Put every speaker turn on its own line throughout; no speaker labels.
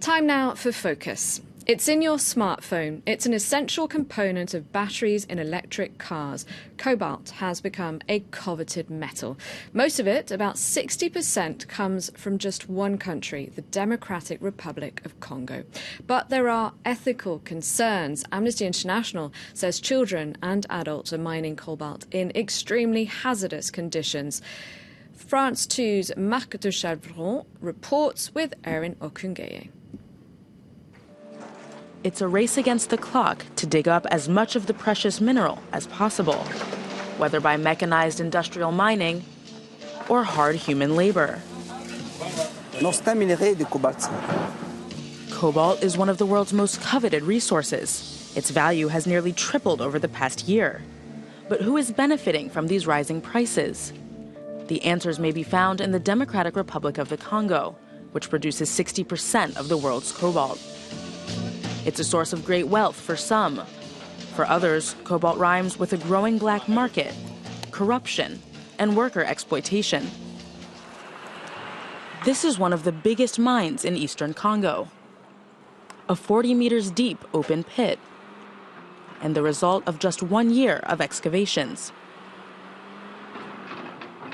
Time now for Focus. It's in your smartphone. It's an essential component of batteries in electric cars. Cobalt has become a coveted metal. Most of it, about 60%, comes from just one country, the Democratic Republic of Congo. But there are ethical concerns. Amnesty International says children and adults are mining cobalt in extremely hazardous conditions. France 2's MARC de CHALVRON reports with Erin Ogunkeye.
It's a race against the clock to dig up as much of the precious mineral as possible, whether by mechanized industrial mining or hard human labor. Cobalt is one of the world's most coveted resources. Its value has nearly tripled over the past year. But who is benefiting from these rising prices? The answers may be found in the Democratic Republic of the Congo, which produces 60% of the world's cobalt. It's a source of great wealth for some. For others, cobalt rhymes with a growing black market, corruption, and worker exploitation. This is one of the biggest mines in eastern Congo. A 40 meters deep open pit, and the result of just 1 year of excavations.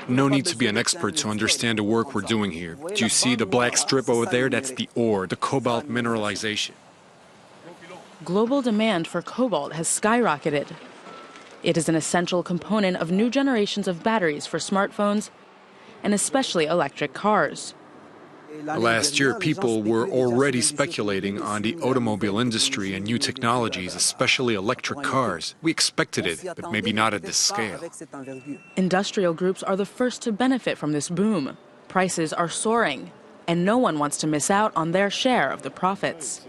No need to be an expert to understand the work we're doing here. Do you see the black strip over there? That's the ore, the cobalt mineralization.
Global demand for cobalt has skyrocketed. It is an essential component of new generations of batteries for smartphones and especially electric cars.
Last year, people were already speculating on the automobile industry and new technologies, especially electric cars. We expected it, but maybe not at this scale.
Industrial groups are the first to benefit from this boom. Prices are soaring, and no one wants to miss out on their share of the profits.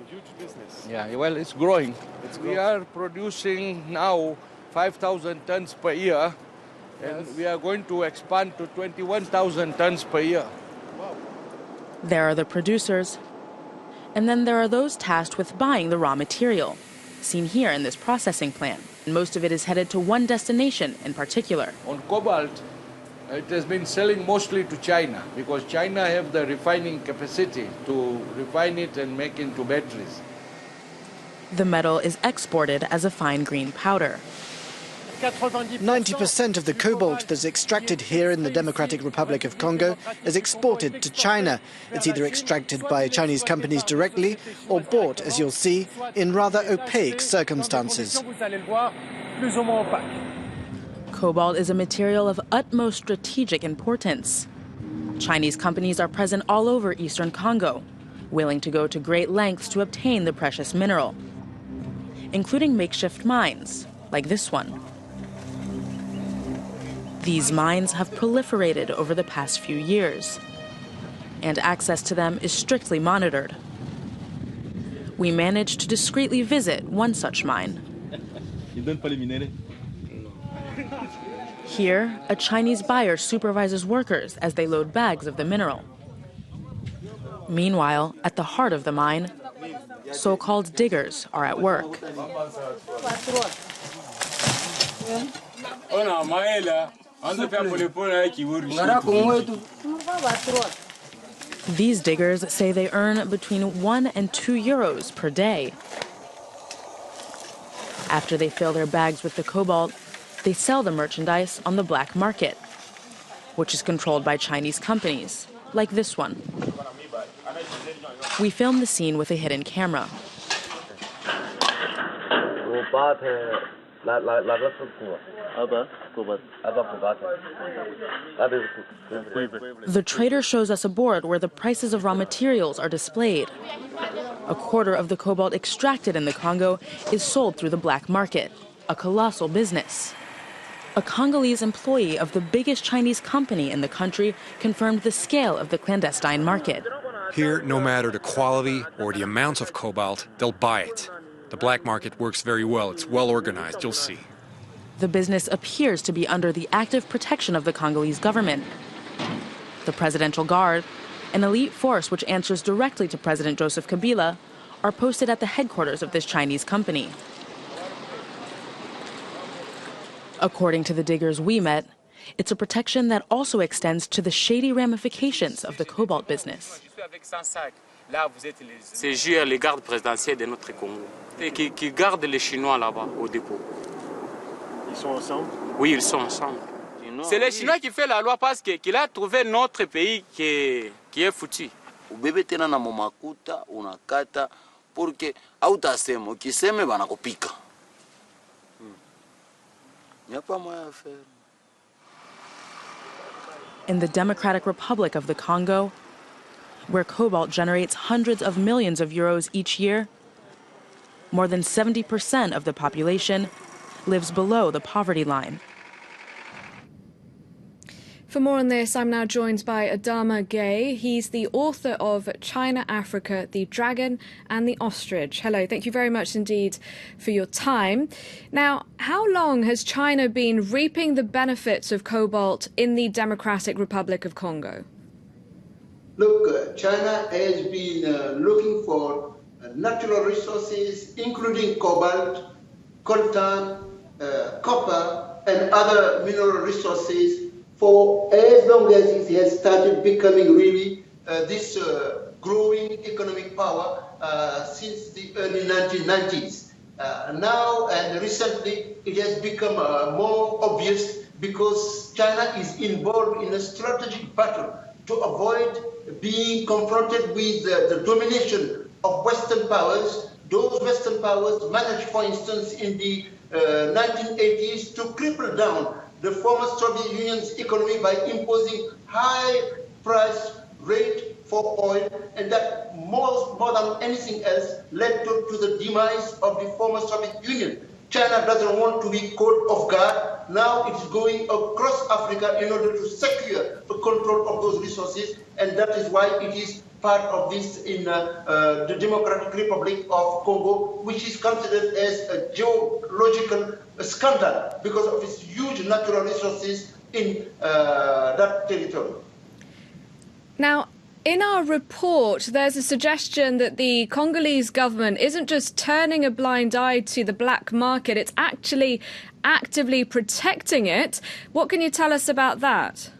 Yeah, well, it's growing. We are producing now 5,000 tons per year, and we are going to expand to 21,000 tons per year.
There are the producers, and then there are those tasked with buying the raw material, seen here in this processing plant. Most of it is headed to one destination in particular.
On cobalt, it has been selling mostly to China, because China have the refining capacity to refine it and make into batteries.
The metal is exported as a fine green powder.
90% of the cobalt that's extracted here in the Democratic Republic of Congo is exported to China. It's either extracted by Chinese companies directly or bought, as you'll see, in rather opaque circumstances.
Cobalt is a material of utmost strategic importance. Chinese companies are present all over eastern Congo, willing to go to great lengths to obtain the precious mineral, including makeshift mines, like this one. These mines have proliferated over the past few years, and access to them is strictly monitored. We managed to discreetly visit one such mine. Here, a Chinese buyer supervises workers as they load bags of the mineral. Meanwhile, at the heart of the mine, so-called diggers are at work. These diggers say they earn between 1 and 2 euros per day. After they fill their bags with the cobalt, they sell the merchandise on the black market, which is controlled by Chinese companies, like this one. We filmed the scene with a hidden camera. The trader shows us a board where the prices of raw materials are displayed. A quarter of the cobalt extracted in the Congo is sold through the black market, a colossal business. A Congolese employee of the biggest Chinese company in the country confirmed the scale of the clandestine market.
Here, no matter the quality or the amount of cobalt, they'll buy it. The black market works very well. It's well organized, you'll see.
The business appears to be under the active protection of the Congolese government. The Presidential Guard, an elite force which answers directly to President Joseph Kabila, are posted at the headquarters of this Chinese company. According to the diggers we met, it's a protection that also extends to the shady ramifications of the cobalt business.
C'est juste les gardes présidentiels de notre Congo et qui gardent les Chinois là-bas au dépôt.
Ils sont ensemble?
Oui, ils sont ensemble. C'est les Chinois qui font la loi parce qu'il a trouvé notre pays qui est foutu.
Ubebe tena na momakuta unakata porque autasema ukiseme banakupika. Nyapa moya affaire.
In the Democratic Republic of the Congo, where cobalt generates hundreds of millions of euros each year, more than 70% of the population lives below the poverty line.
For more on this, I'm now joined by ADAMA Gaëlle. He's the author of China, Africa, the Dragon and the Ostrich. Hello, thank you very much indeed for your time. Now, how long has China been reaping the benefits of cobalt in the Democratic Republic of Congo?
Look, China has been looking for natural resources, including cobalt, coltan, copper, and other mineral resources for as long as it has started becoming really this growing economic power since the early 1990s. Now and recently it has become more obvious because China is involved in a strategic battle to avoid being confronted with the domination of Western powers. Those Western powers managed, for instance, in the 1980s to cripple down the former Soviet Union's economy by imposing high price rate for oil, and that more than anything else led to the demise of the former Soviet Union. China doesn't want to be caught off guard. Now it's going across Africa in order to secure the control of those resources, and that is why it is part of this in the Democratic Republic of Congo, which is considered as a geological scandal because of its huge natural resources in that territory.
Now, in our report, there's a suggestion that the Congolese government isn't just turning a blind eye to the black market, it's actually actively protecting it. What can you tell us about that?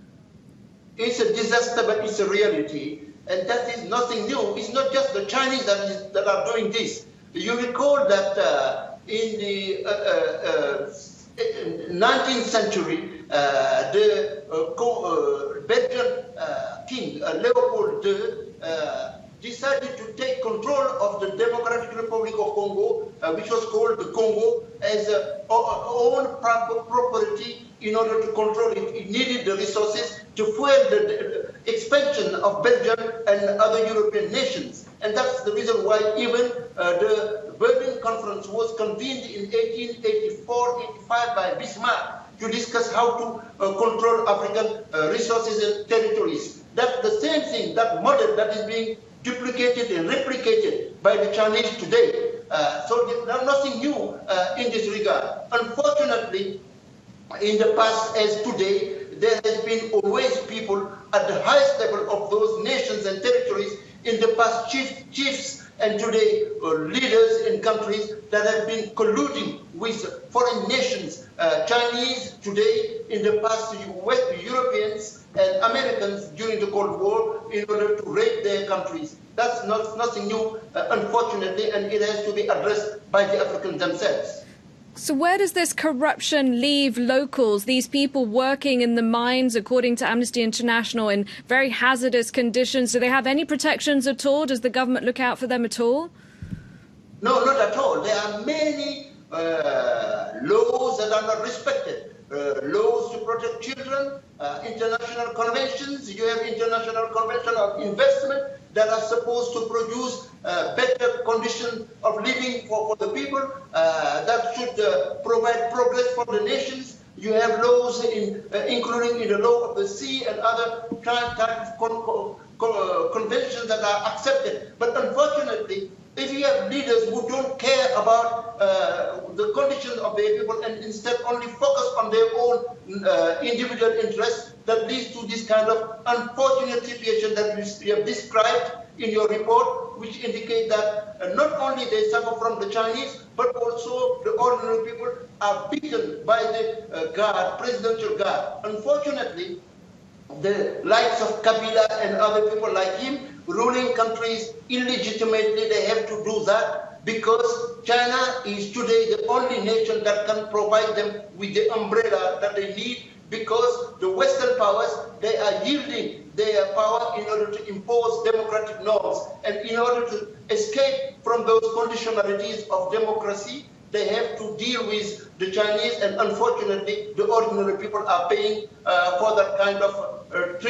It's a disaster, but it's a reality. And that is nothing new. It's not just the Chinese that are doing this. You recall that in the 19th century, the Belgian king, Leopold II, decided to take control of the Democratic Republic of Congo, which was called the Congo, as own property in order to control it. It needed the resources to fuel the expansion of Belgium and other European nations. And that's the reason why even the Berlin Conference was convened in 1884-85 by Bismarck to discuss how to control African resources and territories. That's the same thing, that model that is being duplicated and replicated by the Chinese today. So there's nothing new in this regard. Unfortunately, in the past as today, there has been always people at the highest level of those nations and territories, in the past chiefs and today leaders in countries that have been colluding with foreign nations, Chinese today, in the past Europeans and Americans during the Cold War in order to raid their countries. That's nothing new, unfortunately, and it has to be addressed by the Africans themselves.
So where does this corruption leave locals, these people working in the mines, according to Amnesty International, in very hazardous conditions? Do they have any protections at all? Does the government look out for them at all?
No, not at all. There are many laws that are not respected. Laws to protect children, international conventions. You have International Convention of Investment that are supposed to produce better conditions of living for the people, that should provide progress for the nations. You have laws including in the law of the sea and other types of conventions that are accepted. But unfortunately, if you have leaders who don't care about the conditions of their people and instead only focus on their own individual interests, that leads to this kind of unfortunate situation that you have described in your report, which indicate that not only they suffer from the Chinese, but also the ordinary people are beaten by the guard, presidential guard. Unfortunately, the likes of Kabila and other people like him ruling countries illegitimately. They have to do that because China is today the only nation that can provide them with the umbrella that they need, because the Western powers, they are yielding their power in order to impose democratic norms. And in order to escape from those conditionalities of democracy, they have to deal with the Chinese, and unfortunately, the ordinary people are paying for that kind of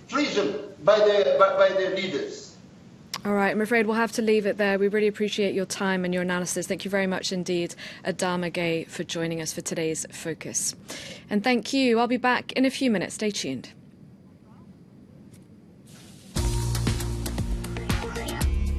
treason by their leaders.
All right, I'm afraid we'll have to leave it there. We really appreciate your time and your analysis. Thank you very much indeed, ADAMA Gaye, for joining us for today's Focus. And thank you. I'll be back in a few minutes. Stay tuned.